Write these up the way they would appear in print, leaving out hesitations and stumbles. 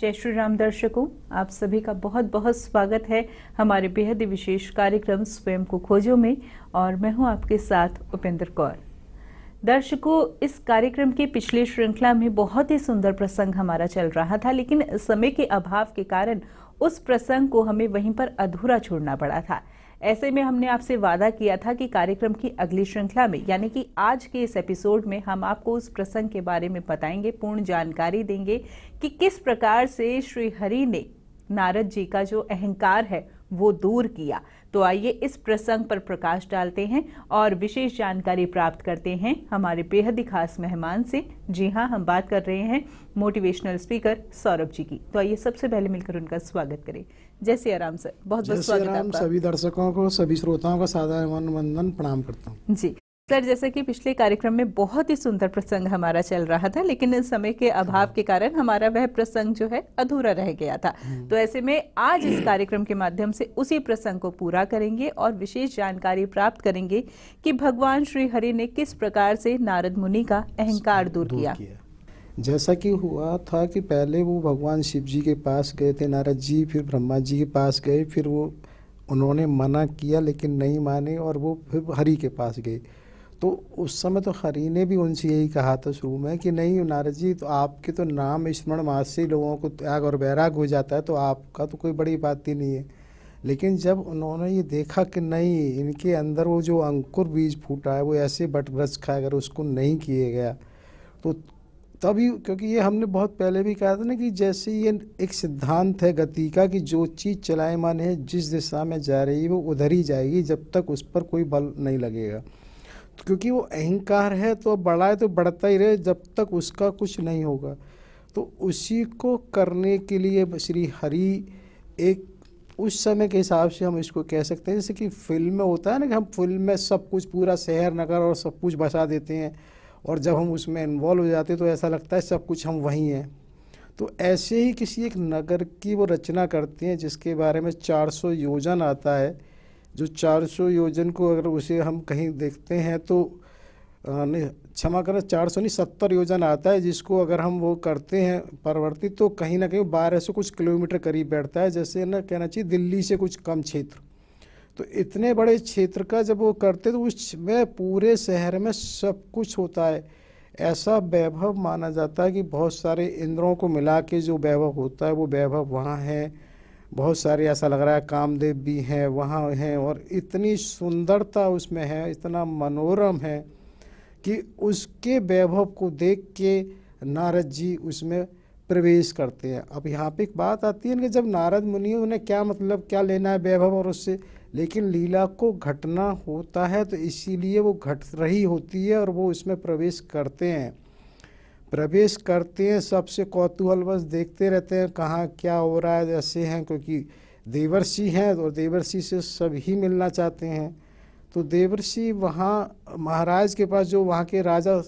जय श्री राम दर्शकों, आप सभी का बहुत बहुत स्वागत है हमारे बेहद ही विशेष कार्यक्रम स्वयं को खोजो में। और मैं हूं आपके साथ उपेंद्र कौर। दर्शकों, इस कार्यक्रम की पिछली श्रृंखला में बहुत ही सुंदर प्रसंग हमारा चल रहा था, लेकिन समय के अभाव के कारण उस प्रसंग को हमें वहीं पर अधूरा छोड़ना पड़ा था। ऐसे में हमने आपसे वादा किया था कि कार्यक्रम की अगली श्रृंखला में, यानी कि आज के इस एपिसोड में, हम आपको उस प्रसंग के बारे में बताएंगे, पूर्ण जानकारी देंगे कि किस प्रकार से श्री हरि ने नारद जी का जो अहंकार है वो दूर किया। तो आइए इस प्रसंग पर प्रकाश डालते हैं और विशेष जानकारी प्राप्त करते हैं हमारे बेहद ही खास मेहमान से। जी हाँ, हम बात कर रहे हैं मोटिवेशनल स्पीकर सौरभ जी की। तो आइए सबसे पहले मिलकर उनका स्वागत करें। जय सिया राम सर, बहुत बहुत स्वागत है आपका। सभी दर्शकों को, सभी श्रोताओं का सादर वंदन प्रणाम करता हूँ। जी सर, जैसे कि पिछले कार्यक्रम में बहुत ही सुंदर प्रसंग हमारा चल रहा था, लेकिन इस समय के अभाव के कारण हमारा वह प्रसंग जो है अधूरा रह गया था। तो ऐसे में आज इस कार्यक्रम के माध्यम से उसी प्रसंग को पूरा करेंगे और विशेष जानकारी प्राप्त करेंगे कि भगवान श्री हरि ने किस प्रकार से नारद मुनि का अहंकार दूर किया। जैसा कि हुआ था कि पहले वो भगवान शिव जी के पास गए थे नारद जी, फिर ब्रह्मा जी के पास गए, फिर वो उन्होंने मना किया लेकिन नहीं माने और वो फिर हरि के पास गए। तो उस समय तो हरि ने भी उनसे यही कहा था शुरू में कि नहीं नारद जी, तो आपके तो नाम स्मरण मात्र से लोगों को त्याग और वैराग हो जाता है, तो आपका तो कोई बड़ी बात ही नहीं है। लेकिन जब उन्होंने ये देखा कि नहीं, इनके अंदर वो जो अंकुर बीज फूटा है वो ऐसे बट वृक्ष खाया, अगर उसको नहीं किया गया तो तभी, क्योंकि ये हमने बहुत पहले भी कहा था ना कि जैसे ये एक सिद्धांत है गति का कि जो चीज़ चलायमान है, जिस दिशा में जा रही है वो उधर ही जाएगी जब तक उस पर कोई बल नहीं लगेगा। तो क्योंकि वो अहंकार है तो बड़ा है तो बढ़ता ही रहे जब तक उसका कुछ नहीं होगा। तो उसी को करने के लिए श्री हरि एक उस समय के हिसाब से हम इसको कह सकते हैं, जैसे कि फिल्म में होता है ना कि हम फिल्म में सब कुछ पूरा शहर नगर और सब कुछ बसा देते हैं, और जब हम उसमें इन्वॉल्व हो जाते हैं तो ऐसा लगता है सब कुछ हम वहीं हैं। तो ऐसे ही किसी एक नगर की वो रचना करते हैं जिसके बारे में 400 योजन आता है। जो 400 योजन को अगर उसे हम कहीं देखते हैं तो नहीं, क्षमा करें, 400 नहीं 70 योजन आता है, जिसको अगर हम वो करते हैं परिवर्तित तो कहीं ना कहीं 1200 कुछ किलोमीटर करीब बैठता है। जैसे ना कहना चाहिए दिल्ली से कुछ कम क्षेत्र। तो इतने बड़े क्षेत्र का जब वो करते तो उसमें पूरे शहर में सब कुछ होता है। ऐसा वैभव माना जाता है कि बहुत सारे इंद्रों को मिला के जो वैभव होता है वो वैभव वहाँ है। बहुत सारे ऐसा लग रहा है कामदेव भी हैं वहाँ हैं, और इतनी सुंदरता उसमें है, इतना मनोरम है कि उसके वैभव को देख के नारद जी उसमें प्रवेश करते हैं। अब यहाँ पे एक बात आती है कि जब नारद मुनि, उन्हें क्या मतलब, क्या लेना है वैभव और उससे, लेकिन लीला को घटना होता है तो इसीलिए वो घट रही होती है और वो उसमें प्रवेश करते हैं। सबसे कौतूहलवश देखते रहते हैं कहाँ क्या हो रहा है। जैसे हैं क्योंकि देवर्षि हैं और देवर्षि से सभी मिलना चाहते हैं। तो देवर्षि वहाँ महाराज के पास, जो वहाँ के राजा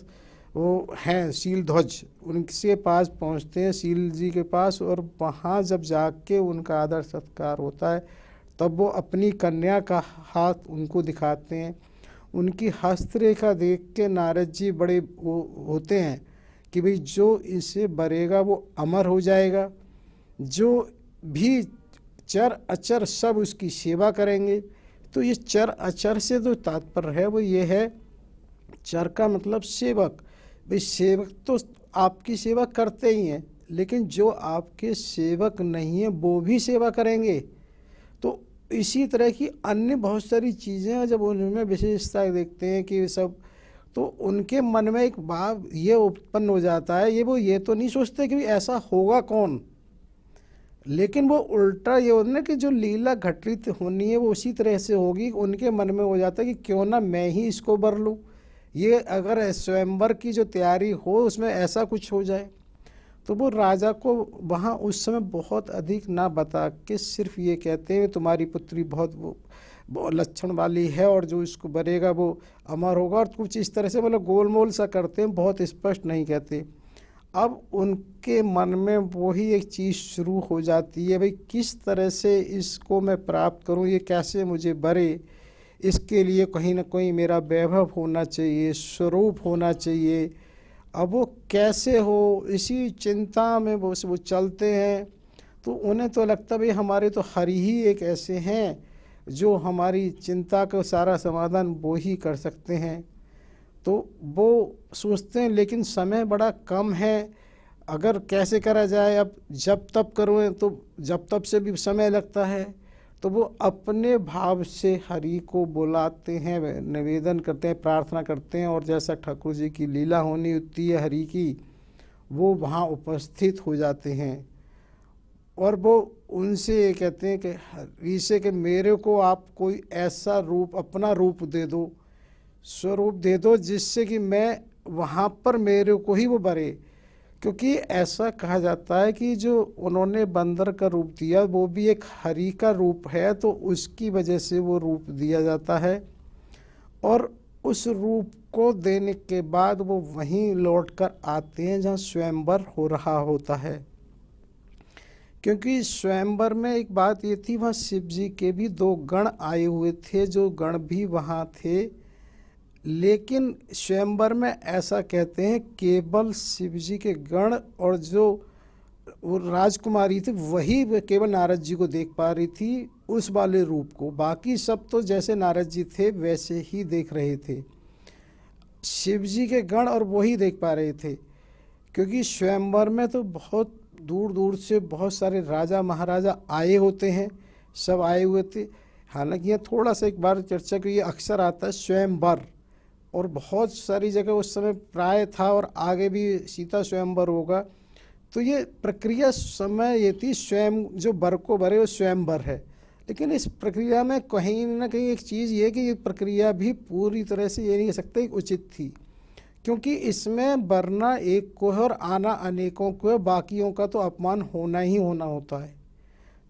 वो हैं शीलध्वज, उनके पास पहुँचते हैं, शील जी के पास, और वहाँ जब जाके उनका आदर सत्कार होता है तब वो अपनी कन्या का हाथ उनको दिखाते हैं। उनकी हस्तरेखा देख के नारद जी बड़े वो होते हैं कि भाई जो इसे बरेगा वो अमर हो जाएगा, जो भी चर अचर सब उसकी सेवा करेंगे। तो ये चर अचर से जो तात्पर्य है वो ये है, चर का मतलब सेवक। भाई सेवक तो आपकी सेवा करते ही हैं, लेकिन जो आपके सेवक नहीं हैं वो भी सेवा करेंगे। तो इसी तरह की अन्य बहुत सारी चीज़ें हैं, जब उनमें विशेषता देखते हैं कि सब, तो उनके मन में एक भाव ये उत्पन्न हो जाता है, ये तो नहीं सोचते कि ऐसा होगा कौन, लेकिन वो उल्टा ये होता है कि जो लीला घटित होनी है वो उसी तरह से होगी। उनके मन में हो जाता है कि क्यों ना मैं ही इसको बर लूँ, ये अगर स्वयंवर की जो तैयारी हो उसमें ऐसा कुछ हो जाए। तो वो राजा को वहाँ उस समय बहुत अधिक ना बता के सिर्फ ये कहते हैं तुम्हारी पुत्री बहुत लक्षण वाली है और जो इसको बरेगा वो अमर होगा, और कुछ इस तरह से मतलब गोलमोल सा करते हैं, बहुत स्पष्ट नहीं कहते। अब उनके मन में वही एक चीज़ शुरू हो जाती है, भाई किस तरह से इसको मैं प्राप्त करूं, ये कैसे मुझे बरे, इसके लिए कहीं ना कहीं मेरा वैभव होना चाहिए, स्वरूप होना चाहिए। अब वो कैसे हो, इसी चिंता में वो चलते हैं। तो उन्हें तो लगता भाई हमारे तो हरि ही एक ऐसे हैं जो हमारी चिंता का सारा समाधान वो ही कर सकते हैं। तो वो सोचते हैं लेकिन समय बड़ा कम है, अगर कैसे करा जाए, अब जब तब करो तो जब तब से भी समय लगता है। तो वो अपने भाव से हरि को बुलाते हैं, निवेदन करते हैं, प्रार्थना करते हैं, और जैसा ठाकुर जी की लीला होनी होती है हरि की, वो वहाँ उपस्थित हो जाते हैं। और वो उनसे ये कहते हैं कि हरि से कि मेरे को आप कोई ऐसा रूप, अपना रूप दे दो, स्वरूप दे दो, जिससे कि मैं वहाँ पर मेरे को ही वो बरे। क्योंकि ऐसा कहा जाता है कि जो उन्होंने बंदर का रूप दिया वो भी एक हरि का रूप है, तो उसकी वजह से वो रूप दिया जाता है। और उस रूप को देने के बाद वो वहीं लौट कर आते हैं जहाँ स्वयंवर हो रहा होता है। क्योंकि स्वयंवर में एक बात ये थी, वहाँ शिव जी के भी 2 गण आए हुए थे, जो गण भी वहाँ थे। लेकिन स्वयंवर में ऐसा कहते हैं केवल शिव जी के गण और जो वो राजकुमारी थी वही केवल नारद जी को देख पा रही थी, उस वाले रूप को। बाकी सब तो जैसे नारद जी थे वैसे ही देख रहे थे, शिव जी के गण और वही देख पा रहे थे। क्योंकि स्वयंवर में तो बहुत दूर दूर से बहुत सारे राजा महाराजा आए होते हैं, सब आए हुए थे। हालांकि यह थोड़ा सा एक बार चर्चा की, ये अक्सर आता है स्वयंवर, और बहुत सारी जगह उस समय प्राय था, और आगे भी सीता स्वयंवर होगा। तो ये प्रक्रिया समय ये थी, स्वयं जो वर को भरे वो स्वयंवर है। लेकिन इस प्रक्रिया में कहीं ना कहीं एक चीज़ ये कि ये प्रक्रिया भी पूरी तरह से ये नहीं कह सकते उचित थी, क्योंकि इसमें वरना एक को है और आना अनेकों को है, बाकियों का तो अपमान होना ही होना होता है।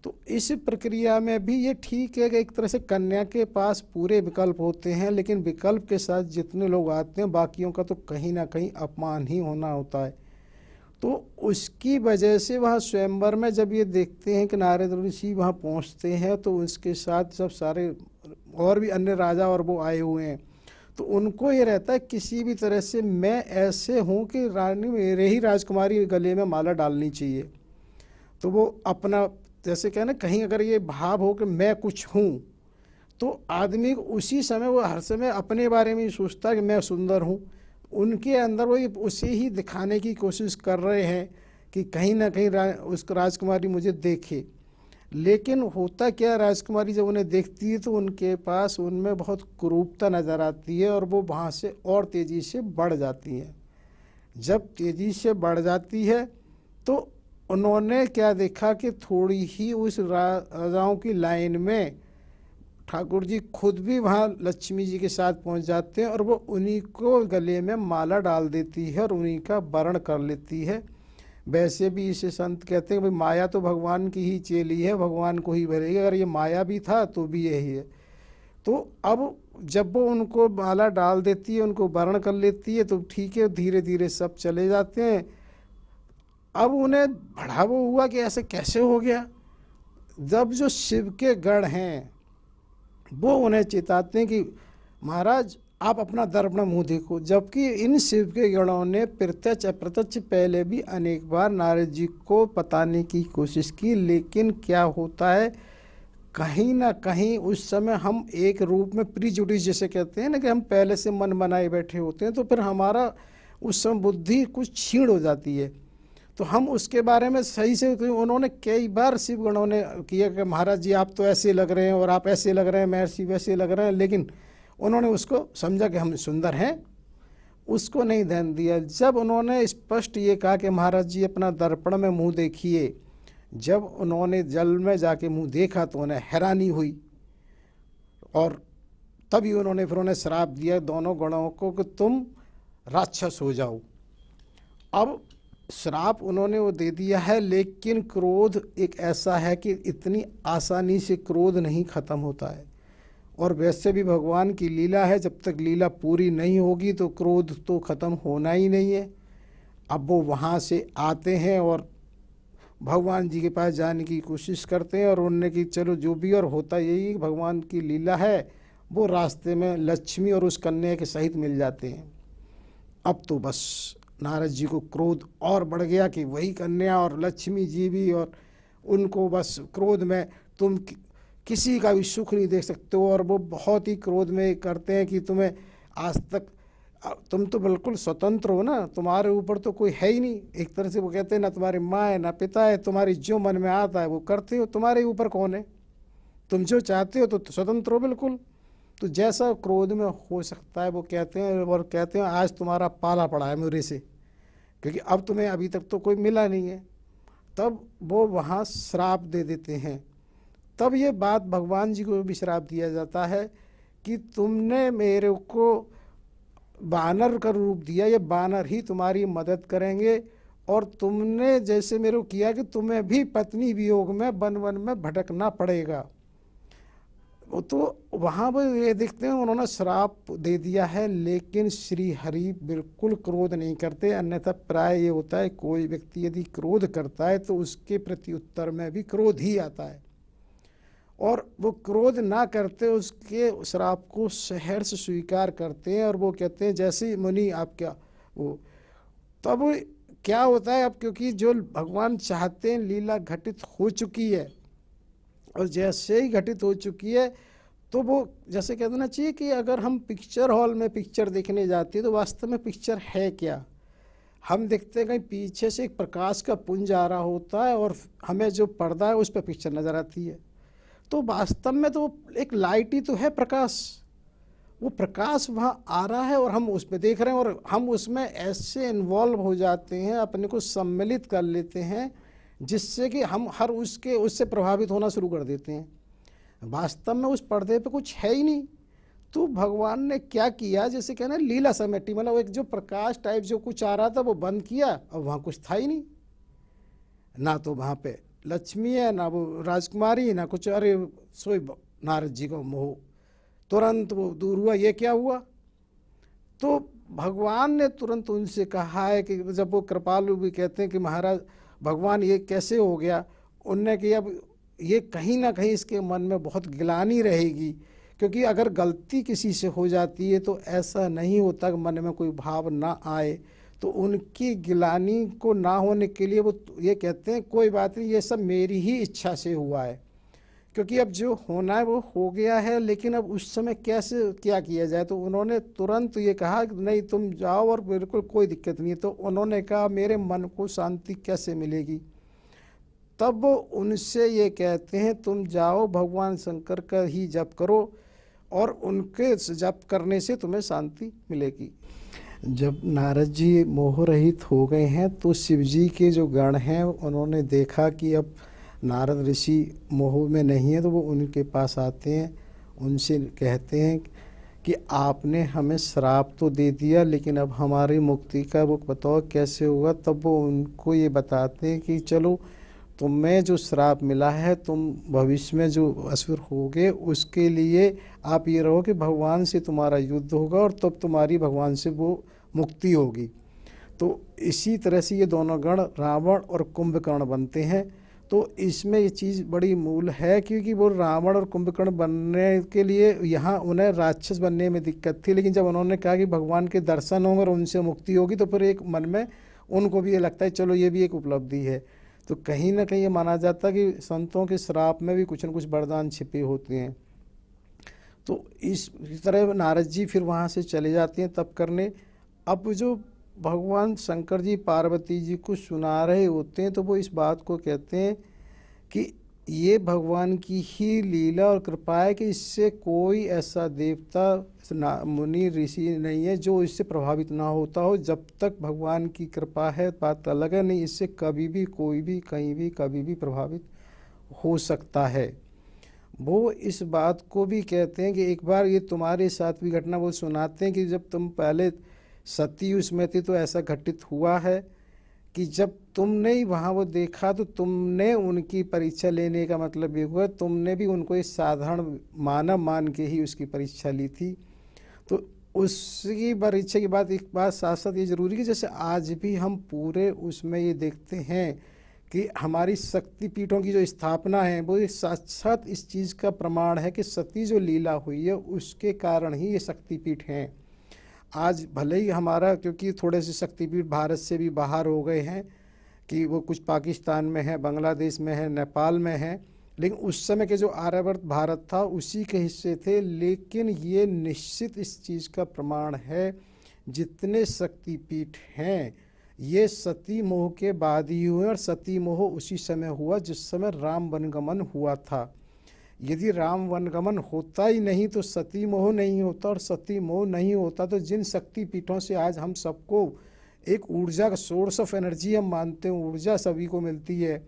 तो इस प्रक्रिया में भी ये ठीक है कि एक तरह से कन्या के पास पूरे विकल्प होते हैं, लेकिन विकल्प के साथ जितने लोग आते हैं बाकियों का तो कहीं ना कहीं अपमान ही होना होता है। तो उसकी वजह से वहाँ स्वयंवर में जब ये देखते हैं कि नारद ऋषि वहाँ पहुँचते हैं, तो उसके साथ सब सारे और भी अन्य राजा और वो आए हुए हैं, तो उनको ये रहता है किसी भी तरह से मैं ऐसे हूँ कि रानी मेरे ही राजकुमारी गले में माला डालनी चाहिए। तो वो अपना जैसे कहना कहीं अगर ये भाव हो कि मैं कुछ हूँ, तो आदमी उसी समय वो हर समय अपने बारे में ही सोचता है कि मैं सुंदर हूँ। उनके अंदर वो उसे ही दिखाने की कोशिश कर रहे हैं कि कहीं ना कहीं उसको राजकुमारी मुझे देखे। लेकिन होता क्या, राजकुमारी जब उन्हें देखती है तो उनके पास उनमें बहुत कुरूपता नज़र आती है, और वो वहाँ से और तेज़ी से बढ़ जाती हैं। जब तेज़ी से बढ़ जाती है तो उन्होंने क्या देखा कि थोड़ी ही उस राजाओं की लाइन में ठाकुर जी खुद भी वहाँ लक्ष्मी जी के साथ पहुँच जाते हैं, और वो उन्हीं को गले में माला डाल देती है और उन्हीं का वरण कर लेती है। वैसे भी इसे संत कहते हैं भाई माया तो भगवान की ही चेली है, भगवान को ही भरेगी, अगर ये माया भी था तो भी यही है। तो अब जब वो उनको माला डाल देती है, उनको वरण कर लेती है, तो ठीक है, धीरे धीरे सब चले जाते हैं। अब उन्हें बड़ा वो हुआ कि ऐसे कैसे हो गया। जब जो शिव के गण हैं वो उन्हें चिताते हैं कि महाराज आप अपना दर्पण मुँह देखो, जबकि इन शिव के गणों ने प्रत्यक्ष अप्रत्यक्ष पहले भी अनेक बार नारद जी को बताने की कोशिश की, लेकिन क्या होता है कहीं ना कहीं उस समय हम एक रूप में प्रीजुडिस जैसे कहते हैं ना कि हम पहले से मन बनाए बैठे होते हैं, तो फिर हमारा उस समय बुद्धि कुछ क्षीण हो जाती है। तो हम उसके बारे में सही से, उन्होंने कई बार शिव गणों ने किया कि महाराज जी आप तो ऐसे लग रहे हैं और आप ऐसे लग रहे हैं, महर्षि वैसे लग रहे हैं, लेकिन उन्होंने उसको समझा कि हम सुंदर हैं, उसको नहीं ध्यान दिया। जब उन्होंने स्पष्ट ये कहा कि महाराज जी अपना दर्पण में मुंह देखिए, जब उन्होंने जल में जाके मुंह देखा तो उन्हें हैरानी हुई, और तभी उन्होंने फिर उन्हें श्राप दिया दोनों गणों को कि तुम राक्षस हो जाओ। अब श्राप उन्होंने वो दे दिया है, लेकिन क्रोध एक ऐसा है कि इतनी आसानी से क्रोध नहीं ख़त्म होता है, और वैसे भी भगवान की लीला है, जब तक लीला पूरी नहीं होगी तो क्रोध तो ख़त्म होना ही नहीं है। अब वो वहाँ से आते हैं और भगवान जी के पास जाने की कोशिश करते हैं, और उन्होंने कि चलो जो भी, और होता यही भगवान की लीला है, वो रास्ते में लक्ष्मी और उस कन्या के सहित मिल जाते हैं। अब तो बस नारद जी को क्रोध और बढ़ गया कि वही कन्या और लक्ष्मी जी भी, और उनको बस क्रोध में तुम किसी का भी सुख नहीं देख सकते हो। और वो बहुत ही क्रोध में करते हैं कि तुम्हें आज तक, तुम तो बिल्कुल स्वतंत्र हो ना, तुम्हारे ऊपर तो कोई है ही नहीं। एक तरह से वो कहते हैं ना तुम्हारी माँ है ना पिता है, तुम्हारी जो मन में आता है वो करते हो, तुम्हारे ऊपर कौन है, तुम जो चाहते हो तो स्वतंत्र हो बिल्कुल। तो जैसा क्रोध में हो सकता है वो कहते हैं, और कहते हैं आज तुम्हारा पाला पड़ा है मेरे से, क्योंकि अब तुम्हें अभी तक तो कोई मिला नहीं है। तब वो वहाँ श्राप दे देते हैं। तब ये बात भगवान जी को भी श्राप दिया जाता है कि तुमने मेरे को बानर का रूप दिया, ये बानर ही तुम्हारी मदद करेंगे, और तुमने जैसे मेरे को किया कि तुम्हें भी पत्नी वियोग में वन वन में भटकना पड़ेगा। तो वहाँ पर ये देखते हैं उन्होंने श्राप दे दिया है, लेकिन श्री हरि बिल्कुल क्रोध नहीं करते। अन्यथा प्राय ये होता है कोई व्यक्ति यदि क्रोध करता है तो उसके प्रति उत्तर में भी क्रोध ही आता है, और वो क्रोध ना करते उसके श्राप को सहर्ष स्वीकार करते हैं। और वो कहते हैं जैसे मुनि आप क्या वो, तब क्या होता है अब, क्योंकि जो भगवान चाहते हैं लीला घटित हो चुकी है, और जैसे ही घटित हो चुकी है तो वो जैसे कह देना चाहिए कि अगर हम पिक्चर हॉल में पिक्चर देखने जाते हैं तो वास्तव में पिक्चर है क्या। हम देखते हैं कहीं पीछे से एक प्रकाश का पुंज आ रहा होता है और हमें जो पर्दा है उस पर पिक्चर नज़र आती है। तो वास्तव में तो एक लाइट ही तो है, प्रकाश, वो प्रकाश वहाँ आ रहा है और हम उस पर देख रहे हैं, और हम उसमें ऐसे इन्वॉल्व हो जाते हैं, अपने को सम्मिलित कर लेते हैं, जिससे कि हम हर उससे प्रभावित होना शुरू कर देते हैं। वास्तव में उस पर्दे पे कुछ है ही नहीं। तो भगवान ने क्या किया, जैसे कहना लीला समेटी, मतलब एक जो प्रकाश टाइप जो कुछ आ रहा था वो बंद किया, और वहाँ कुछ था ही नहीं, ना तो वहाँ पे लक्ष्मी है, ना वो राजकुमारी, ना कुछ। अरे सोई नारद जी को मोह, तुरंत वो दूर हुआ। ये क्या हुआ? तो भगवान ने तुरंत उनसे कहा है कि जब वो कृपालु भी कहते हैं कि महाराज भगवान ये कैसे हो गया, उनने कि अब ये कहीं ना कहीं इसके मन में बहुत गिलानी रहेगी, क्योंकि अगर गलती किसी से हो जाती है तो ऐसा नहीं होता कि मन में कोई भाव ना आए। तो उनकी गिलानी को ना होने के लिए वो ये कहते हैं कोई बात नहीं, ये सब मेरी ही इच्छा से हुआ है, क्योंकि अब जो होना है वो हो गया है, लेकिन अब उस समय कैसे क्या किया जाए। तो उन्होंने तुरंत ये कहा कि नहीं तुम जाओ और बिल्कुल कोई दिक्कत नहीं है। तो उन्होंने कहा मेरे मन को शांति कैसे मिलेगी? तब वो उनसे ये कहते हैं तुम जाओ भगवान शंकर का ही जप करो, और उनके जप करने से तुम्हें शांति मिलेगी। जब नारद जी मोह रहित हो गए हैं तो शिव जी के जो गण हैं उन्होंने देखा कि अब नारद ऋषि मोह में नहीं है, तो वो उनके पास आते हैं, उनसे कहते हैं कि आपने हमें श्राप तो दे दिया, लेकिन अब हमारी मुक्ति का वो बताओ कैसे होगा। तब वो उनको ये बताते हैं कि चलो तुम्हें जो श्राप मिला है, तुम भविष्य में जो असुर होगे उसके लिए आप ये रहो कि भगवान से तुम्हारा युद्ध होगा, और तब तुम्हारी भगवान से वो मुक्ति होगी। तो इसी तरह से ये दोनों गण रावण और कुंभकर्ण बनते हैं। तो इसमें ये चीज़ बड़ी मूल है, क्योंकि वो रावण और कुंभकर्ण बनने के लिए यहाँ उन्हें राक्षस बनने में दिक्कत थी, लेकिन जब उन्होंने कहा कि भगवान के दर्शन होंगे और उनसे मुक्ति होगी, तो फिर एक मन में उनको भी ये लगता है चलो ये भी एक उपलब्धि है। तो कहीं ना कहीं ये माना जाता है कि संतों के श्राप में भी कुछ न कुछ वरदान छिपे होते हैं। तो इस तरह नारद जी फिर वहाँ से चले जाते हैं तप करने। अब जो भगवान शंकर जी पार्वती जी को सुना रहे होते हैं तो वो इस बात को कहते हैं कि ये भगवान की ही लीला और कृपा है कि इससे कोई ऐसा देवता मुनि ऋषि नहीं है जो इससे प्रभावित ना होता हो। जब तक भगवान की कृपा है बात अलग है, नहीं इससे कभी भी कोई भी कहीं भी कभी भी प्रभावित हो सकता है। वो इस बात को भी कहते हैं कि एक बार ये तुम्हारे साथ भी घटना वो सुनाते हैं कि जब तुम पहले सती उसमें थी तो ऐसा घटित हुआ है कि जब तुमने ही वहाँ वो देखा तो तुमने उनकी परीक्षा लेने का मतलब ये हुआ तुमने भी उनको एक साधारण मानव मान के ही उसकी परीक्षा ली थी। तो उसकी परीक्षा के बाद एक बात साथ साथ ये ज़रूरी है, जैसे आज भी हम पूरे उसमें ये देखते हैं कि हमारी शक्तिपीठों की जो स्थापना है वो साथ साथ इस चीज़ का प्रमाण है कि सती जो लीला हुई है उसके कारण ही ये शक्तिपीठ हैं। आज भले ही हमारा, क्योंकि थोड़े से शक्तिपीठ भारत से भी बाहर हो गए हैं, कि वो कुछ पाकिस्तान में है, बांग्लादेश में है, नेपाल में है, लेकिन उस समय के जो आर्यवर्त भारत था उसी के हिस्से थे। लेकिन ये निश्चित इस चीज़ का प्रमाण है, जितने शक्तिपीठ हैं ये सती मोह के बाद ही हुए, और सती मोह उसी समय हुआ जिस समय राम वनगमन हुआ था। यदि राम वनगमन होता ही नहीं तो सती मोह नहीं होता, और सती मोह नहीं होता तो जिन शक्तिपीठों से आज हम सबको एक ऊर्जा का सोर्स ऑफ एनर्जी हम मानते हैं, ऊर्जा सभी को मिलती है,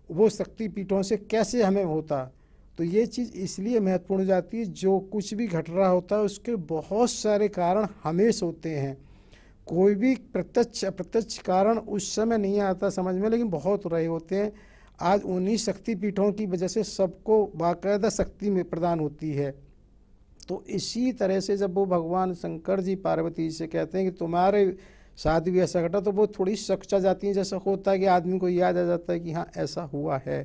वो शक्तिपीठों से कैसे हमें होता। तो ये चीज़ इसलिए महत्वपूर्ण हो जाती है, जो कुछ भी घट रहा होता है उसके बहुत सारे कारण हमेशा होते हैं। कोई भी प्रत्यक्ष अप्रत्यक्ष कारण उस समय नहीं आता समझ में, लेकिन बहुत रहे होते हैं। आज उन्हीं शक्तिपीठों की वजह से सबको बाकायदा शक्ति में प्रदान होती है। तो इसी तरह से जब वो भगवान शंकर जी पार्वती से कहते हैं कि तुम्हारे साथ भी ऐसा घटा, तो वो थोड़ी सच्चा जाती हैं, जैसा होता है कि आदमी को याद आ जाता है कि हाँ ऐसा हुआ है।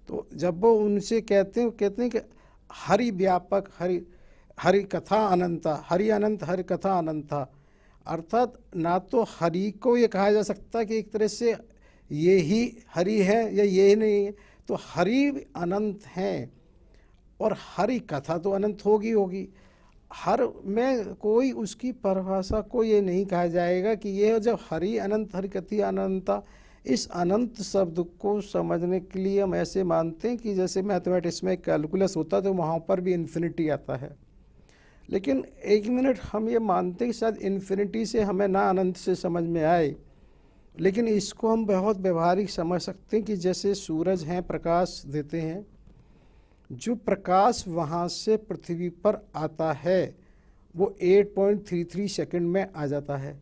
तो जब वो उनसे कहते हैं कि हरि व्यापक, हरि कथा अनंता, हरि अनंत हरि कथा अनंता, अर्थात ना तो हरि को ये कहा जा सकता कि एक तरह से ये ही हरि है या ये ही नहीं है, तो हरि अनंत हैं और हरि कथा तो अनंत होगी। हर में कोई उसकी परिभाषा को ये नहीं कहा जाएगा कि ये जब हरि अनंत हरि कथि अनंता, इस अनंत शब्द को समझने के लिए हम ऐसे मानते हैं कि जैसे मैथमेटिक्स में कैलकुलस होता तो वहाँ पर भी इन्फिनिटी आता है। लेकिन एक मिनट हम ये मानते हैं कि शायद इन्फिनिटी से हमें ना अनंत से समझ में आए, लेकिन इसको हम बहुत व्यवहारिक समझ सकते हैं कि जैसे सूरज हैं, प्रकाश देते हैं, जो प्रकाश वहाँ से पृथ्वी पर आता है वो 8.33 सेकंड में आ जाता है।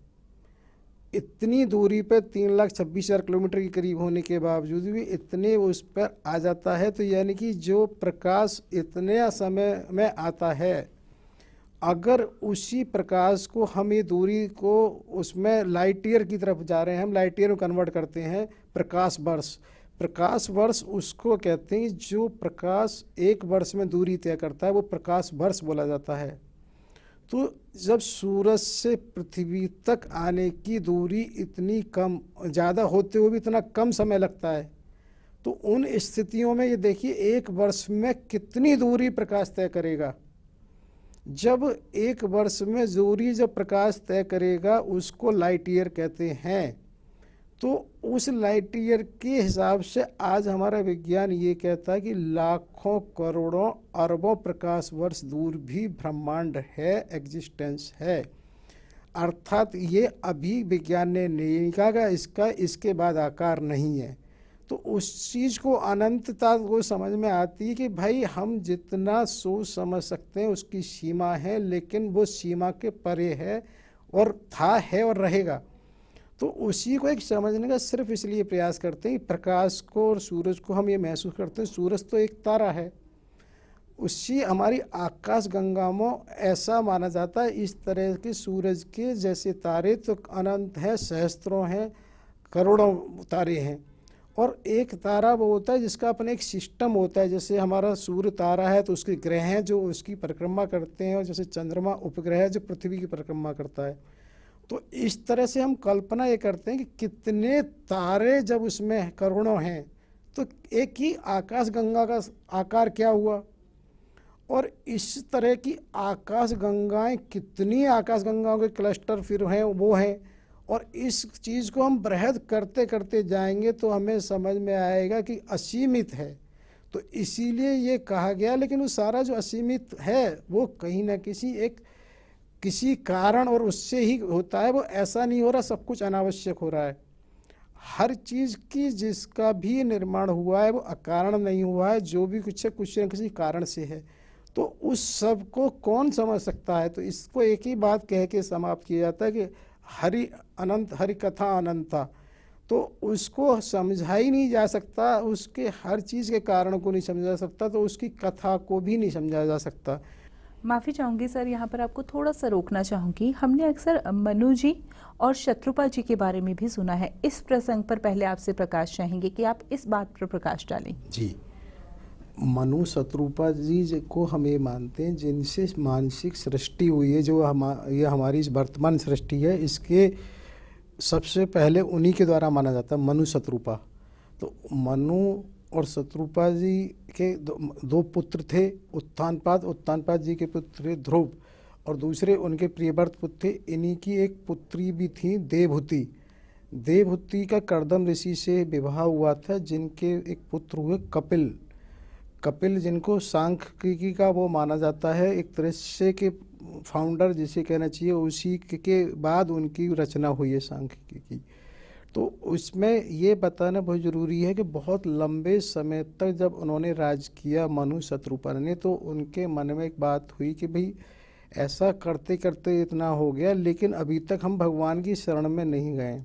इतनी दूरी पे 3,26,000 किलोमीटर के करीब होने के बावजूद भी इतने उस पर आ जाता है। तो यानी कि जो प्रकाश इतने समय में आता है, अगर उसी प्रकाश को हम ये दूरी को उसमें लाइट ईयर की तरफ जा रहे हैं, हम लाइट ईयर में कन्वर्ट करते हैं प्रकाश वर्ष। प्रकाश वर्ष उसको कहते हैं जो प्रकाश एक वर्ष में दूरी तय करता है, वो प्रकाश वर्ष बोला जाता है। तो जब सूरज से पृथ्वी तक आने की दूरी इतनी कम, ज़्यादा होते हुए भी इतना कम समय लगता है, तो उन स्थितियों में ये देखिए एक वर्ष में कितनी दूरी प्रकाश तय करेगा। जब एक वर्ष में दूरी जब प्रकाश तय करेगा उसको लाइट ईयर कहते हैं। तो उस लाइट ईयर के हिसाब से आज हमारा विज्ञान ये कहता है कि लाखों करोड़ों अरबों प्रकाश वर्ष दूर भी ब्रह्मांड है, एग्जिस्टेंस है। अर्थात ये अभी विज्ञान ने नहीं कहा इसका इसके बाद आकार नहीं है। तो उस चीज़ को अनंतता को समझ में आती है कि भाई हम जितना सोच समझ सकते हैं उसकी सीमा है, लेकिन वो सीमा के परे है और था है और रहेगा। तो उसी को एक समझने का सिर्फ इसलिए प्रयास करते हैं, प्रकाश को और सूरज को हम ये महसूस करते हैं सूरज तो एक तारा है, उसी हमारी आकाश गंगा में ऐसा माना जाता है। इस तरह के सूरज के जैसे तारे तो अनंत हैं, सहस्त्रों हैं, करोड़ों तारे हैं। और एक तारा वो होता है जिसका अपने एक सिस्टम होता है, जैसे हमारा सूर्य तारा है तो उसके ग्रह हैं जो उसकी परिक्रमा करते हैं, और जैसे चंद्रमा उपग्रह है जो पृथ्वी की परिक्रमा करता है। तो इस तरह से हम कल्पना ये करते हैं कि कितने तारे जब उसमें करोड़ों हैं तो एक ही आकाश गंगा का आकार क्या हुआ। और इस तरह की आकाश गंगाएं, कितनी आकाश गंगाओं के क्लस्टर फिर हैं वो हैं। और इस चीज़ को हम बृहद करते करते जाएंगे तो हमें समझ में आएगा कि असीमित है। तो इसीलिए ये कहा गया, लेकिन वो सारा जो असीमित है वो कहीं ना किसी कारण और उससे ही होता है। वो ऐसा नहीं हो रहा सब कुछ अनावश्यक हो रहा है। हर चीज़ की जिसका भी निर्माण हुआ है वो अकारण नहीं हुआ है, जो भी कुछ है कुछ न किसी कारण से है। तो उस सब को कौन समझ सकता है। तो इसको एक ही बात कह के समाप्त किया जाता है कि हरि अनंत हरि कथा अनंता। तो उसको समझा ही नहीं जा सकता, उसके हर चीज़ के कारण को नहीं समझा जा सकता, तो उसकी कथा को भी नहीं समझा जा सकता। माफ़ी चाहूँगी सर, यहाँ पर आपको थोड़ा सा रोकना चाहूँगी। हमने अक्सर मनु जी और शत्रुपा जी के बारे में भी सुना है। इस प्रसंग पर पहले आपसे प्रकाश चाहेंगे कि आप इस बात पर प्रकाश डालें। जी, मनु शत्रुपा जी को हम ये मानते हैं जिनसे मानसिक सृष्टि हुई है, जो ये हमारी इस वर्तमान सृष्टि है, इसके सबसे पहले उन्हीं के द्वारा माना जाता है, मनु शत्रुपा। तो मनु और शत्रुपा जी के दो पुत्र थे, उत्तानपाद जी के पुत्र थे ध्रुव, और दूसरे उनके प्रियव्रत पुत्र थे। इन्हीं की एक पुत्री भी थी देवहूति। देवहूति का कर्दम ऋषि से विवाह हुआ था, जिनके एक पुत्र हुए कपिल जिनको सांख्यिकी का वो माना जाता है, एक तरह से के फाउंडर जिसे कहना चाहिए, उसी के बाद उनकी रचना हुई है सांख्यिकी की। तो उसमें ये बताना बहुत ज़रूरी है कि बहुत लंबे समय तक जब उन्होंने राज किया मनु शत्रुपा ने, तो उनके मन में एक बात हुई कि भाई ऐसा करते करते इतना हो गया, लेकिन अभी तक हम भगवान की शरण में नहीं गए।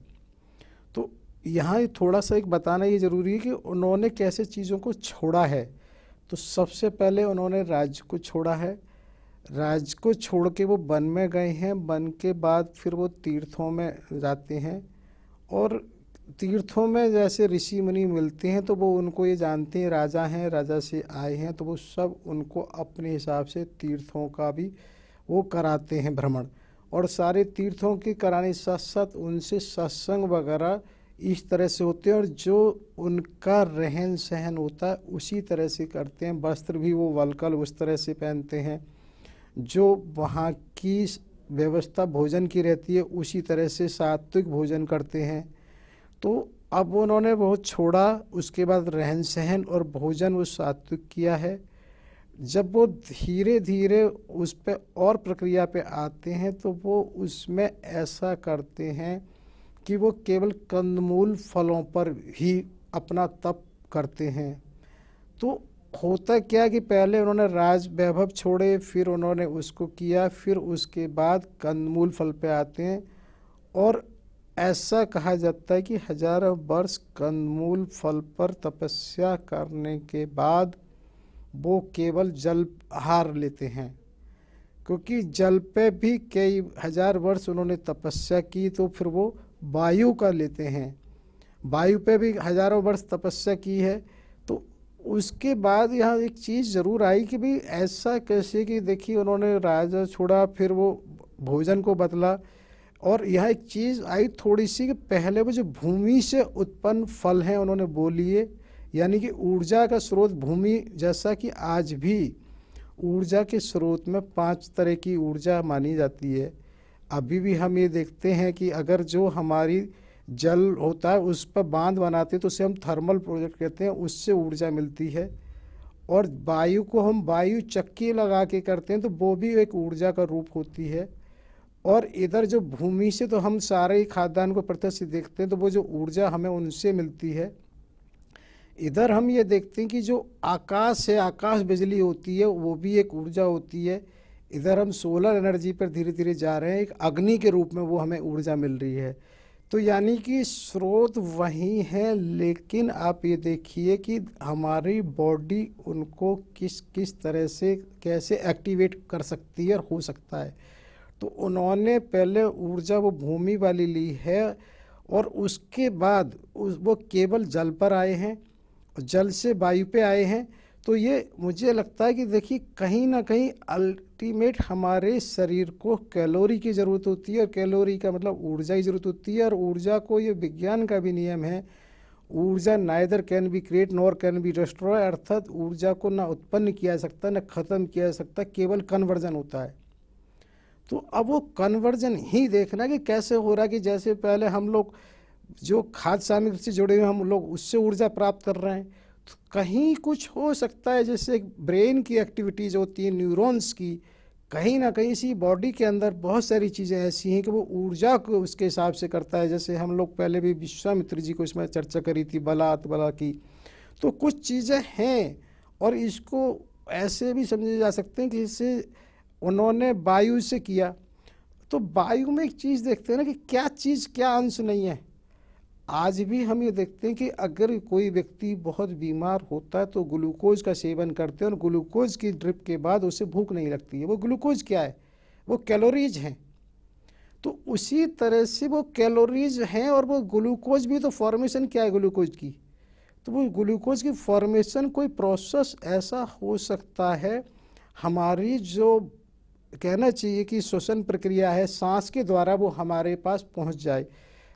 तो यहाँ थोड़ा सा एक बताना ये ज़रूरी है कि उन्होंने कैसे चीज़ों को छोड़ा है। तो सबसे पहले उन्होंने राज्य को छोड़ा है, राज्य को छोड़ के वो वन में गए हैं। वन के बाद फिर वो तीर्थों में जाते हैं, और तीर्थों में जैसे ऋषि मुनि मिलते हैं तो वो उनको ये जानते हैं राजा हैं, राजा से आए हैं, तो वो सब उनको अपने हिसाब से तीर्थों का भी वो कराते हैं भ्रमण। और सारे तीर्थों के कराने के साथ साथ उनसे सत्संग वगैरह इस तरह से होते हैं, और जो उनका रहन सहन होता है उसी तरह से करते हैं। वस्त्र भी वो वल्कल उस तरह से पहनते हैं, जो वहाँ की व्यवस्था भोजन की रहती है उसी तरह से सात्विक भोजन करते हैं। तो अब उन्होंने बहुत छोड़ा, उसके बाद रहन सहन और भोजन वो सात्विक किया है। जब वो धीरे धीरे उस पे और प्रक्रिया पे आते हैं तो वो उसमें ऐसा करते हैं कि वो केवल कंदमूल फलों पर ही अपना तप करते हैं। तो होता क्या कि पहले उन्होंने राज वैभव छोड़े, फिर उन्होंने उसको किया, फिर उसके बाद कंदमूल फल पे आते हैं। और ऐसा कहा जाता है कि हजारों वर्ष कंदमूल फल पर तपस्या करने के बाद वो केवल जल आहार लेते हैं, क्योंकि जल पे भी कई हजार वर्ष उन्होंने तपस्या की, तो फिर वो वायु का लेते हैं। वायु पे भी हजारों वर्ष तपस्या की है। तो उसके बाद यहाँ एक चीज़ ज़रूर आई कि भाई ऐसा कैसे, कि देखिए उन्होंने राजा छोड़ा, फिर वो भोजन को बदला। और यहाँ एक चीज़ आई थोड़ी सी कि पहले वो जो भूमि से उत्पन्न फल हैं उन्होंने वो लिए, यानी कि ऊर्जा का स्रोत भूमि, जैसा कि आज भी ऊर्जा के स्रोत में 5 तरह की ऊर्जा मानी जाती है। अभी भी हम ये देखते हैं कि अगर जो हमारी जल होता है उस पर बांध बनाते हैं तो उसे हम थर्मल प्रोजेक्ट कहते हैं, उससे ऊर्जा मिलती है। और वायु को हम वायु चक्की लगा के करते हैं तो वो भी एक ऊर्जा का रूप होती है। और इधर जो भूमि से तो हम सारे ही खाद्यान्न को प्रत्यक्ष देखते हैं, तो वो जो ऊर्जा हमें उनसे मिलती है। इधर हम ये देखते हैं कि जो आकाश है, आकाश बिजली होती है, वो भी एक ऊर्जा होती है। इधर हम सोलर एनर्जी पर धीरे धीरे जा रहे हैं, एक अग्नि के रूप में वो हमें ऊर्जा मिल रही है। तो यानी कि स्रोत वही है, लेकिन आप ये देखिए कि हमारी बॉडी उनको किस किस तरह से कैसे एक्टिवेट कर सकती है और हो सकता है। तो उन्होंने पहले ऊर्जा वो भूमि वाली ली है, और उसके बाद वो केवल जल पर आए हैं, जल से वायु पे आए हैं। तो ये मुझे लगता है कि देखिए कहीं ना कहीं अल्टीमेट हमारे शरीर को कैलोरी की ज़रूरत होती है, और कैलोरी का मतलब ऊर्जा की ज़रूरत होती है। और ऊर्जा को, ये विज्ञान का भी नियम है, ऊर्जा neither can be create nor can be destroy, अर्थात ऊर्जा को ना उत्पन्न किया जा सकता ना ख़त्म किया जा सकता, केवल कन्वर्जन होता है। तो अब वो कन्वर्जन ही देखना कि कैसे हो रहा है, कि जैसे पहले हम लोग जो खाद्य सामग्री से जुड़े हुए हम लोग उससे ऊर्जा प्राप्त कर रहे हैं, तो कहीं कुछ हो सकता है जैसे ब्रेन की एक्टिविटीज़ होती हैं, न्यूरॉन्स की, कहीं ना कहीं इसी बॉडी के अंदर बहुत सारी चीज़ें ऐसी हैं कि वो ऊर्जा को उसके हिसाब से करता है। जैसे हम लोग पहले भी विश्वामित्र जी को इसमें चर्चा करी थी, बला की। तो कुछ चीज़ें हैं, और इसको ऐसे भी समझे जा सकते हैं कि इससे उन्होंने वायु से किया। तो वायु में एक चीज़ देखते हैं ना कि क्या चीज़ क्या अंश नहीं है। आज भी हम ये देखते हैं कि अगर कोई व्यक्ति बहुत बीमार होता है तो ग्लूकोज का सेवन करते हैं, और ग्लूकोज की ड्रिप के बाद उसे भूख नहीं लगती है। वो ग्लूकोज क्या है? वो कैलोरीज हैं। तो उसी तरह से वो कैलोरीज हैं, और वो ग्लूकोज भी, तो फॉर्मेशन क्या है ग्लूकोज की? तो वो ग्लूकोज की फॉर्मेशन कोई प्रोसेस ऐसा हो सकता है, हमारी जो कहना चाहिए कि श्वसन प्रक्रिया है, सांस के द्वारा वो हमारे पास पहुंच जाए।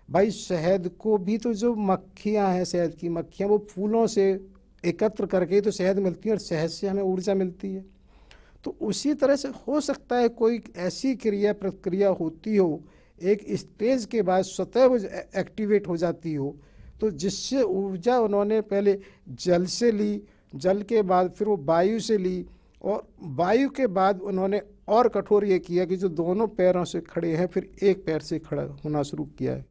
भाई शहद को भी तो जो मक्खियां हैं, शहद की मक्खियां, वो फूलों से एकत्र करके तो शहद मिलती है और शहद से हमें ऊर्जा मिलती है। तो उसी तरह से हो सकता है कोई ऐसी क्रिया प्रक्रिया होती हो, एक स्टेज के बाद स्वतः वो एक्टिवेट हो जाती हो, तो जिससे ऊर्जा उन्होंने पहले जल से ली, जल के बाद फिर वो वायु से ली, और वायु के बाद उन्होंने और कठोर ये किया कि जो दोनों पैरों से खड़े हैं फिर एक पैर से खड़ा होना शुरू किया है।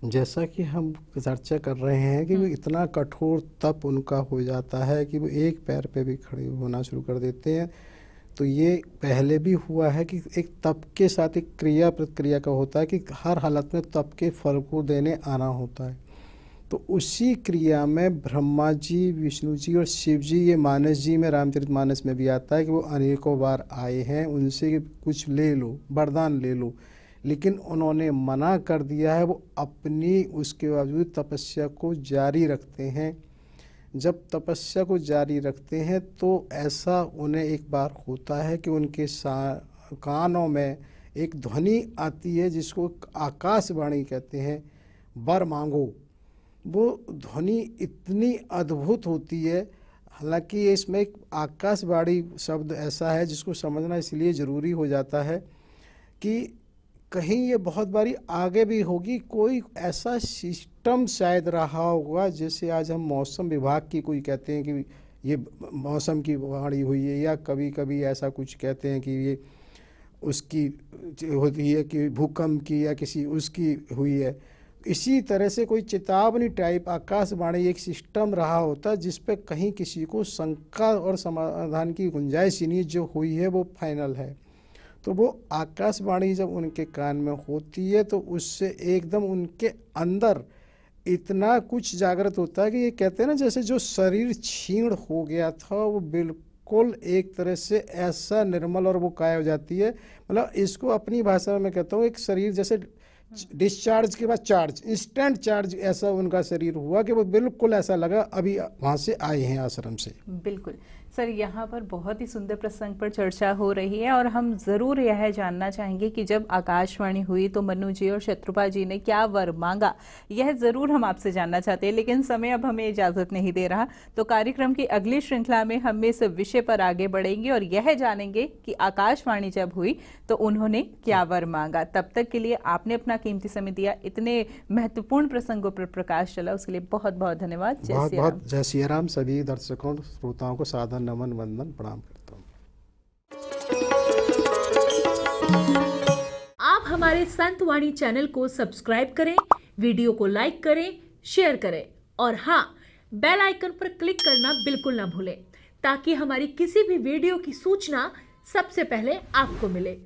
जैसा कि हम चर्चा कर रहे हैं कि वो इतना कठोर तप उनका हो जाता है कि वो एक पैर पे भी खड़े होना शुरू कर देते हैं। तो ये पहले भी हुआ है कि एक तप के साथ एक क्रिया प्रतिक्रिया का होता है कि हर हालत में तप के फल को देने आना होता है। तो उसी क्रिया में ब्रह्मा जी, विष्णु जी और शिव जी, ये मानस जी में, रामचरितमानस में भी आता है कि वो अनेकों बार आए हैं, उनसे कुछ ले लो, वरदान ले लो, लेकिन उन्होंने मना कर दिया है। वो अपनी उसके बावजूद तपस्या को जारी रखते हैं। जब तपस्या को जारी रखते हैं तो ऐसा उन्हें एक बार होता है कि उनके कानों में एक ध्वनि आती है जिसको आकाशवाणी कहते हैं, वर मांगो। वो ध्वनि इतनी अद्भुत होती है, हालांकि इसमें एक आकाशवाणी शब्द ऐसा है जिसको समझना इसलिए ज़रूरी हो जाता है कि कहीं ये बहुत बारी आगे भी होगी, कोई ऐसा सिस्टम शायद रहा होगा, जैसे आज हम मौसम विभाग की कोई कहते हैं कि ये मौसम की वाणी हुई है, या कभी कभी ऐसा कुछ कहते हैं कि ये उसकी होती है कि भूकंप की या किसी उसकी हुई है। इसी तरह से कोई चेतावनी टाइप आकाशवाणी एक सिस्टम रहा होता है जिस पे कहीं किसी को शंका और समाधान की गुंजाइश ही नहीं, जो हुई है वो फाइनल है। तो वो आकाशवाणी जब उनके कान में होती है तो उससे एकदम उनके अंदर इतना कुछ जागृत होता है कि ये कहते हैं ना, जैसे जो शरीर क्षीण हो गया था वो बिल्कुल एक तरह से ऐसा निर्मल और वो काय हो जाती है। मतलब इसको अपनी भाषा में मैं कहता हूँ, एक शरीर जैसे डिस्चार्ज के बाद चार्ज, इंस्टेंट चार्ज, ऐसा उनका शरीर हुआ कि वो बिल्कुल ऐसा लगा अभी वहाँ से आए हैं आश्रम से। बिल्कुल सर, यहाँ पर बहुत ही सुंदर प्रसंग पर चर्चा हो रही है और हम ज़रूर यह जानना चाहेंगे कि जब आकाशवाणी हुई तो मनु जी और शत्रुपा जी ने क्या वर मांगा, यह ज़रूर हम आपसे जानना चाहते हैं, लेकिन समय अब हमें इजाज़त नहीं दे रहा। तो कार्यक्रम की अगली श्रृंखला में हम इस विषय पर आगे बढ़ेंगे और यह जानेंगे कि आकाशवाणी जब हुई तो उन्होंने क्या वर मांगा। तब तक के लिए आपने अपना कीमती समय दिया, इतने महत्वपूर्ण प्रसंगों पर प्रकाश चला, उसके लिए बहुत बहुत धन्यवाद। बहुत बहुत जय सिया राम। सभी दर्शकों श्रोताओं को सादर नमन वंदन प्रणाम करता हूँ। आप हमारे संतवाणी चैनल को सब्सक्राइब करें, वीडियो को लाइक करें, शेयर करें और हाँ, बेल आइकन पर क्लिक करना बिल्कुल ना भूलें ताकि हमारी किसी भी वीडियो की सूचना सबसे पहले आपको मिले।